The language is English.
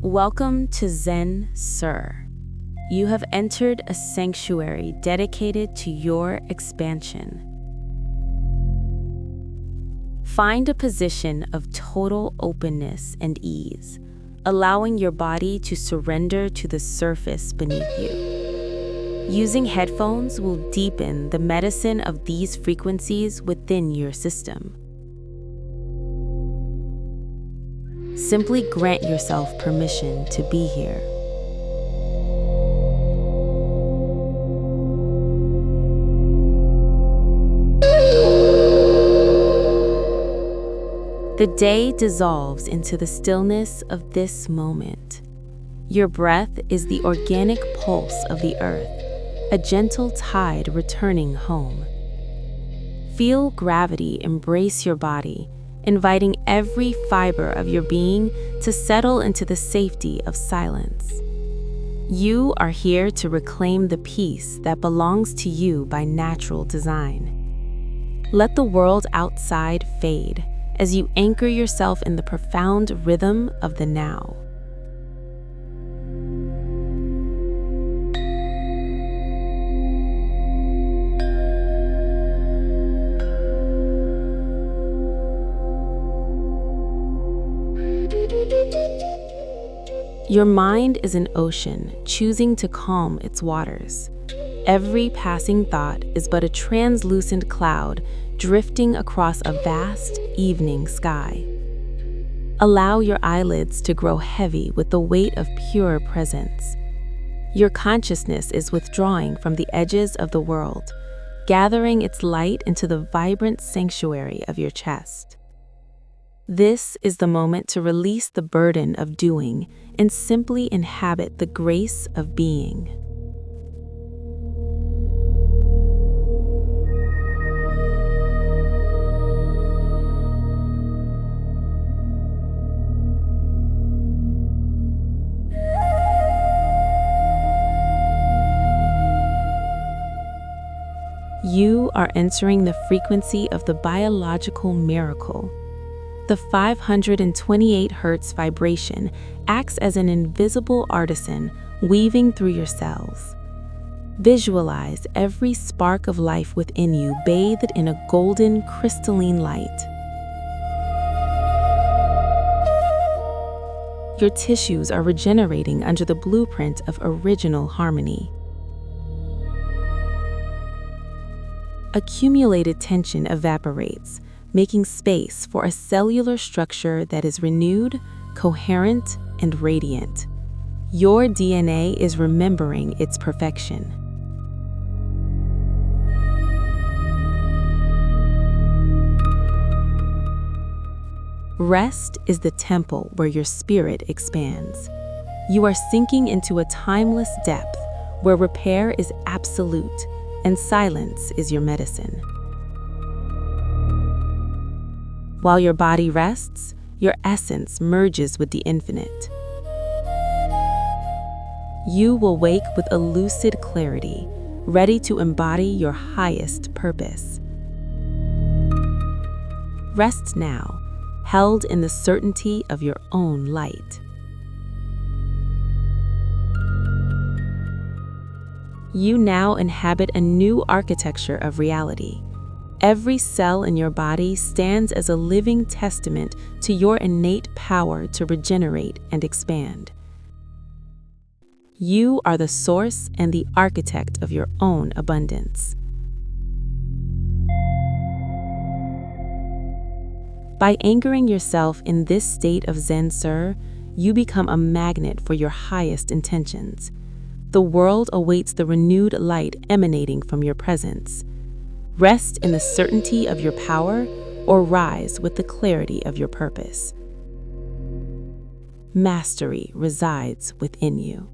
Welcome to ZenSer. You have entered a sanctuary dedicated to your expansion. Find a position of total openness and ease, allowing your body to surrender to the surface beneath you. Using headphones will deepen the medicine of these frequencies within your system. Simply grant yourself permission to be here. The day dissolves into the stillness of this moment. Your breath is the organic pulse of the earth, a gentle tide returning home. Feel gravity embrace your body, inviting every fiber of your being to settle into the safety of silence. You are here to reclaim the peace that belongs to you by natural design. Let the world outside fade as you anchor yourself in the profound rhythm of the now. Your mind is an ocean choosing to calm its waters. Every passing thought is but a translucent cloud drifting across a vast evening sky. Allow your eyelids to grow heavy with the weight of pure presence. Your consciousness is withdrawing from the edges of the world, gathering its light into the vibrant sanctuary of your chest. This is the moment to release the burden of doing and simply inhabit the grace of being. You are entering the frequency of the biological miracle. The 528 Hz vibration acts as an invisible artisan weaving through your cells. Visualize every spark of life within you bathed in a golden, crystalline light. Your tissues are regenerating under the blueprint of original harmony. Accumulated tension evaporates, making space for a cellular structure that is renewed, coherent, and radiant. Your DNA is remembering its perfection. Rest is the temple where your spirit expands. You are sinking into a timeless depth where repair is absolute and silence is your medicine. While your body rests, your essence merges with the infinite. You will wake with a lucid clarity, ready to embody your highest purpose. Rest now, held in the certainty of your own light. You now inhabit a new architecture of reality. Every cell in your body stands as a living testament to your innate power to regenerate and expand. You are the source and the architect of your own abundance. By anchoring yourself in this state of ZenSer, you become a magnet for your highest intentions. The world awaits the renewed light emanating from your presence. Rest in the certainty of your power or rise with the clarity of your purpose. Mastery resides within you.